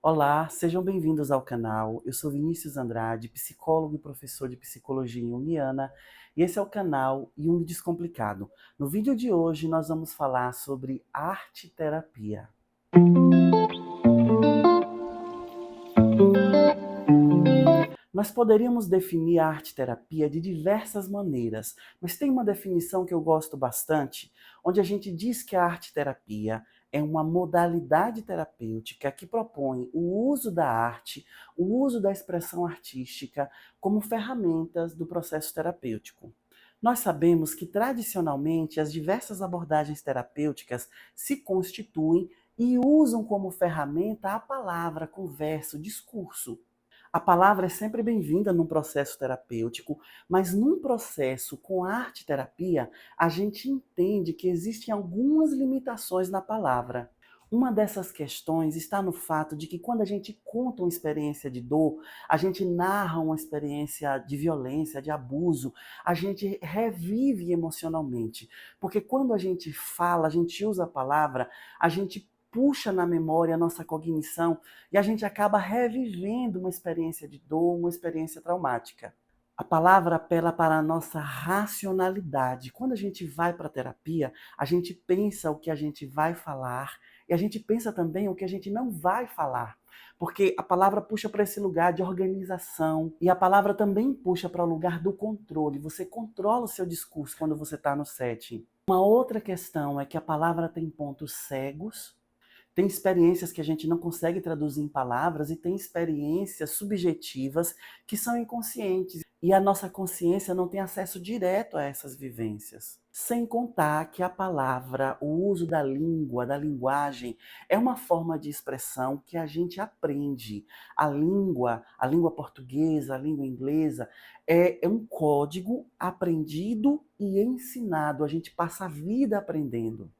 Olá, sejam bem-vindos ao canal. Eu sou Vinícius Andrade, psicólogo e professor de psicologia junguiana, e esse é o canal Jung Descomplicado. No vídeo de hoje nós vamos falar sobre arte-terapia. Nós poderíamos definir a arte-terapia de diversas maneiras, mas tem uma definição que eu gosto bastante, onde a gente diz que a arte-terapia é uma modalidade terapêutica que propõe o uso da arte, o uso da expressão artística como ferramentas do processo terapêutico. Nós sabemos que, tradicionalmente, as diversas abordagens terapêuticas se constituem e usam como ferramenta a palavra, a conversa, o discurso. A palavra é sempre bem-vinda num processo terapêutico, mas num processo com arte-terapia, a gente entende que existem algumas limitações na palavra. Uma dessas questões está no fato de que quando a gente conta uma experiência de dor, a gente narra uma experiência de violência, de abuso, a gente revive emocionalmente. Porque quando a gente fala, a gente usa a palavra, a gente puxa na memória a nossa cognição e a gente acaba revivendo uma experiência de dor, uma experiência traumática. A palavra apela para a nossa racionalidade. Quando a gente vai para a terapia, a gente pensa o que a gente vai falar e a gente pensa também o que a gente não vai falar. Porque a palavra puxa para esse lugar de organização e a palavra também puxa para o lugar do controle. Você controla o seu discurso quando você está no setting. Uma outra questão é que a palavra tem pontos cegos. Tem experiências que a gente não consegue traduzir em palavras e tem experiências subjetivas que são inconscientes. E a nossa consciência não tem acesso direto a essas vivências. Sem contar que a palavra, o uso da língua, da linguagem, é uma forma de expressão que a gente aprende. A língua portuguesa, a língua inglesa, é um código aprendido e ensinado. A gente passa a vida aprendendo.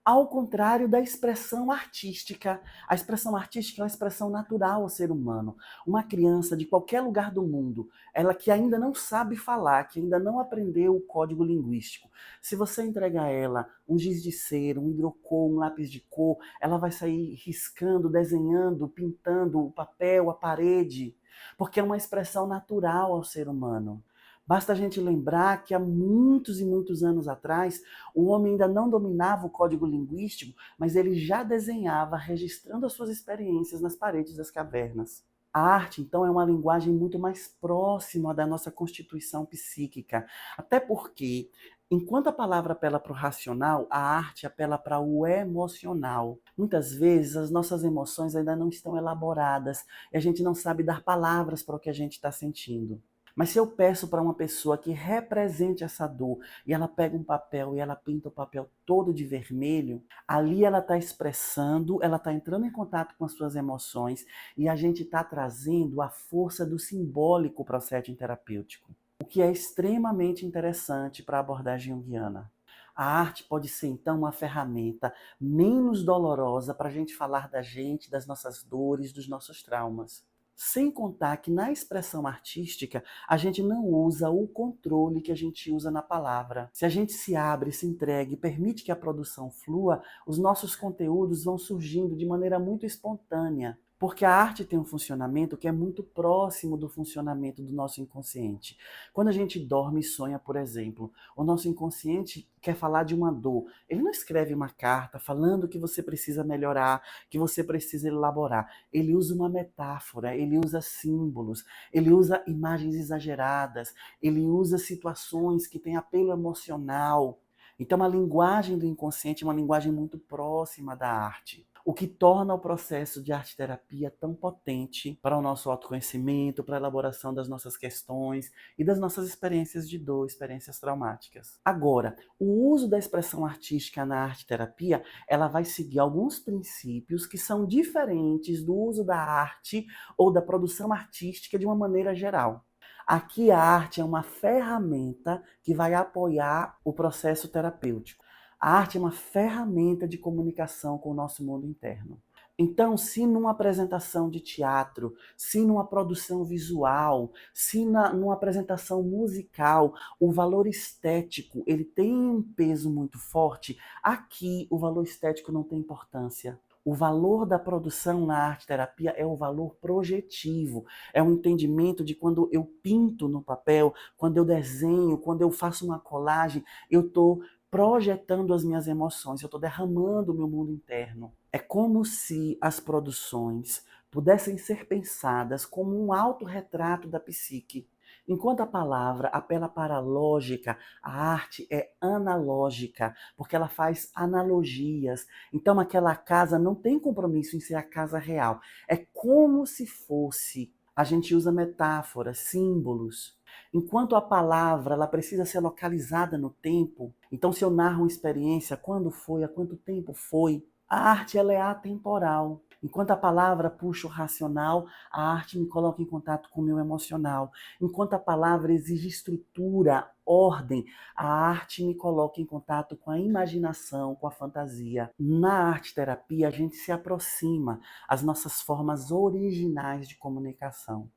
Ao contrário da expressão artística. A expressão artística é uma expressão natural ao ser humano. Uma criança de qualquer lugar do mundo, ela que ainda não sabe falar, que ainda não aprendeu o código linguístico, se você entregar a ela um giz de cera, um hidrocor, um lápis de cor, ela vai sair riscando, desenhando, pintando o papel, a parede, porque é uma expressão natural ao ser humano. Basta a gente lembrar que há muitos e muitos anos atrás, o homem ainda não dominava o código linguístico, mas ele já desenhava, registrando as suas experiências nas paredes das cavernas. A arte, então, é uma linguagem muito mais próxima da nossa constituição psíquica. Até porque, enquanto a palavra apela para o racional, a arte apela para o emocional. Muitas vezes, as nossas emoções ainda não estão elaboradas e a gente não sabe dar palavras para o que a gente está sentindo. Mas se eu peço para uma pessoa que represente essa dor e ela pega um papel e ela pinta o papel todo de vermelho, ali ela está expressando, ela está entrando em contato com as suas emoções e a gente está trazendo a força do simbólico para o setting terapêutico, o que é extremamente interessante para a abordagem junguiana. A arte pode ser, então, uma ferramenta menos dolorosa para a gente falar da gente, das nossas dores, dos nossos traumas. Sem contar que na expressão artística, a gente não usa o controle que a gente usa na palavra. Se a gente se abre, se entrega e permite que a produção flua, os nossos conteúdos vão surgindo de maneira muito espontânea. Porque a arte tem um funcionamento que é muito próximo do funcionamento do nosso inconsciente. Quando a gente dorme e sonha, por exemplo, o nosso inconsciente quer falar de uma dor. Ele não escreve uma carta falando que você precisa melhorar, que você precisa elaborar. Ele usa uma metáfora, ele usa símbolos, ele usa imagens exageradas, ele usa situações que têm apelo emocional. Então, a linguagem do inconsciente é uma linguagem muito próxima da arte, o que torna o processo de arte-terapia tão potente para o nosso autoconhecimento, para a elaboração das nossas questões e das nossas experiências de dor, experiências traumáticas. Agora, o uso da expressão artística na arte-terapia, ela vai seguir alguns princípios que são diferentes do uso da arte ou da produção artística de uma maneira geral. Aqui a arte é uma ferramenta que vai apoiar o processo terapêutico. A arte é uma ferramenta de comunicação com o nosso mundo interno. Então, se numa apresentação de teatro, se numa produção visual, se numa apresentação musical, o valor estético ele tem um peso muito forte, aqui o valor estético não tem importância. O valor da produção na arte-terapia é o valor projetivo, é um entendimento de quando eu pinto no papel, quando eu desenho, quando eu faço uma colagem, eu estou projetando as minhas emoções, eu estou derramando o meu mundo interno. É como se as produções pudessem ser pensadas como um autorretrato da psique. Enquanto a palavra apela para a lógica, a arte é analógica, porque ela faz analogias. Então aquela casa não tem compromisso em ser a casa real. É como se fosse. A gente usa metáforas, símbolos. Enquanto a palavra ela precisa ser localizada no tempo, então se eu narro uma experiência, quando foi, há quanto tempo foi, a arte ela é atemporal. Enquanto a palavra puxa o racional, a arte me coloca em contato com o meu emocional. Enquanto a palavra exige estrutura, ordem, a arte me coloca em contato com a imaginação, com a fantasia. Na arte-terapia, a gente se aproxima às nossas formas originais de comunicação.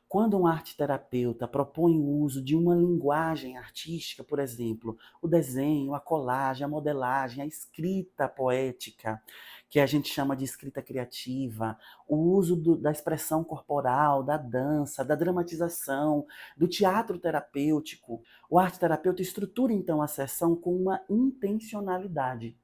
Quando um arte-terapeuta propõe o uso de uma linguagem artística, por exemplo, o desenho, a colagem, a modelagem, a escrita poética, que a gente chama de escrita criativa, o uso da expressão corporal, da dança, da dramatização, do teatro terapêutico, o arte-terapeuta estrutura então a sessão com uma intencionalidade.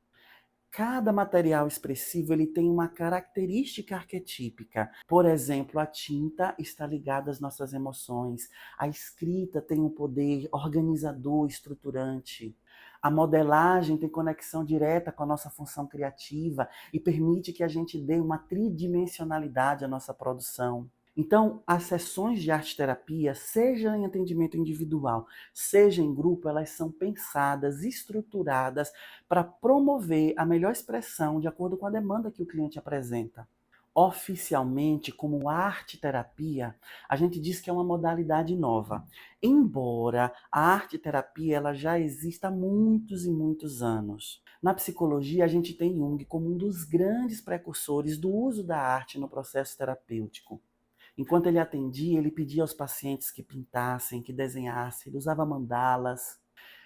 Cada material expressivo ele tem uma característica arquetípica. Por exemplo, a tinta está ligada às nossas emoções. A escrita tem um poder organizador, estruturante. A modelagem tem conexão direta com a nossa função criativa e permite que a gente dê uma tridimensionalidade à nossa produção. Então, as sessões de arte-terapia, seja em atendimento individual, seja em grupo, elas são pensadas, estruturadas para promover a melhor expressão de acordo com a demanda que o cliente apresenta. Oficialmente, como arte-terapia, a gente diz que é uma modalidade nova. Embora a arte-terapia ela já exista há muitos e muitos anos. Na psicologia, a gente tem Jung como um dos grandes precursores do uso da arte no processo terapêutico. Enquanto ele atendia, ele pedia aos pacientes que pintassem, que desenhassem, ele usava mandalas.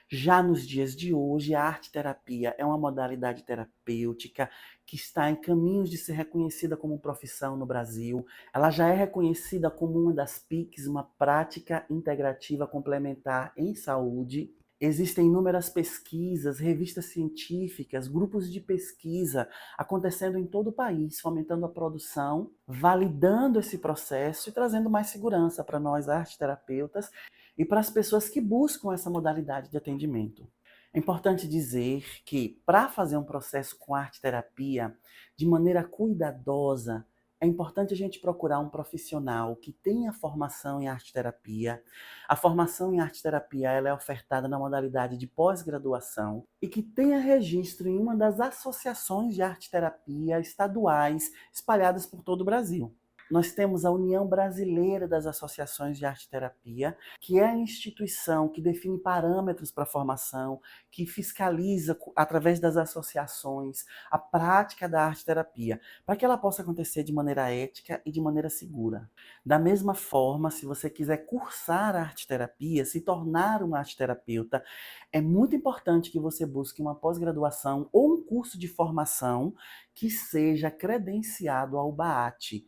Já nos dias de hoje, a arte-terapia é uma modalidade terapêutica que está em caminhos de ser reconhecida como profissão no Brasil. Ela já é reconhecida como uma das PICs, uma prática integrativa complementar em saúde. Existem inúmeras pesquisas, revistas científicas, grupos de pesquisa acontecendo em todo o país, fomentando a produção, validando esse processo e trazendo mais segurança para nós, arteterapeutas, e para as pessoas que buscam essa modalidade de atendimento. É importante dizer que, para fazer um processo com arte-terapia de maneira cuidadosa, é importante a gente procurar um profissional que tenha formação em arte-terapia. A formação em arte-terapia ela é ofertada na modalidade de pós-graduação e que tenha registro em uma das associações de arte-terapia estaduais espalhadas por todo o Brasil. Nós temos a União Brasileira das Associações de Arte-Terapia, que é a instituição que define parâmetros para a formação, que fiscaliza, através das associações, a prática da arte-terapia, para que ela possa acontecer de maneira ética e de maneira segura. Da mesma forma, se você quiser cursar a arte-terapia, se tornar um arte-terapeuta, é muito importante que você busque uma pós-graduação ou um curso de formação que seja credenciado ao BAAT.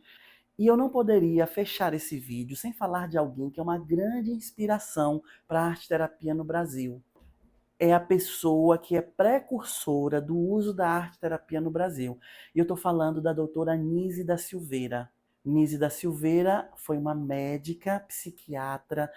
E eu não poderia fechar esse vídeo sem falar de alguém que é uma grande inspiração para a arte-terapia no Brasil. É a pessoa que é precursora do uso da arte-terapia no Brasil. E eu estou falando da doutora Nise da Silveira. Nise da Silveira foi uma médica, psiquiatra,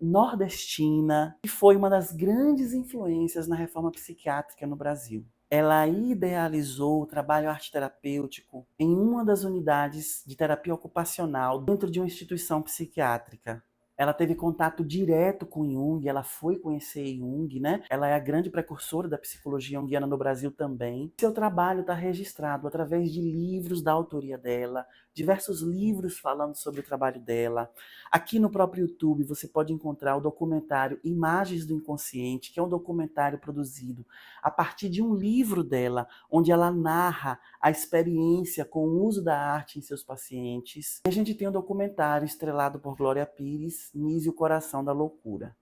nordestina, que foi uma das grandes influências na reforma psiquiátrica no Brasil. Ela idealizou o trabalho arte-terapêutico em uma das unidades de terapia ocupacional dentro de uma instituição psiquiátrica. Ela teve contato direto com Jung, ela foi conhecer Jung, né? Ela é a grande precursora da psicologia junguiana no Brasil também. Seu trabalho está registrado através de livros da autoria dela, diversos livros falando sobre o trabalho dela. Aqui no próprio YouTube você pode encontrar o documentário Imagens do Inconsciente, que é um documentário produzido a partir de um livro dela, onde ela narra a experiência com o uso da arte em seus pacientes. E a gente tem um documentário estrelado por Glória Pires, Nise e o Coração da Loucura.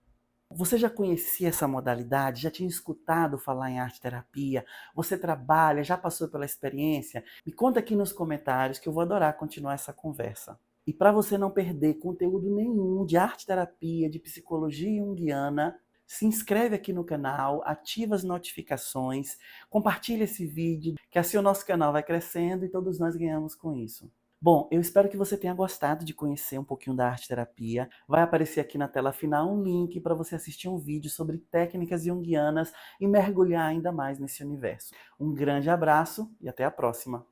Você já conhecia essa modalidade? Já tinha escutado falar em arte-terapia? Você trabalha, já passou pela experiência? Me conta aqui nos comentários que eu vou adorar continuar essa conversa. E para você não perder conteúdo nenhum de arte-terapia, de psicologia junguiana, se inscreve aqui no canal, ativa as notificações, compartilha esse vídeo, que assim o nosso canal vai crescendo e todos nós ganhamos com isso. Bom, eu espero que você tenha gostado de conhecer um pouquinho da arte-terapia. Vai aparecer aqui na tela final um link para você assistir um vídeo sobre técnicas junguianas e mergulhar ainda mais nesse universo. Um grande abraço e até a próxima!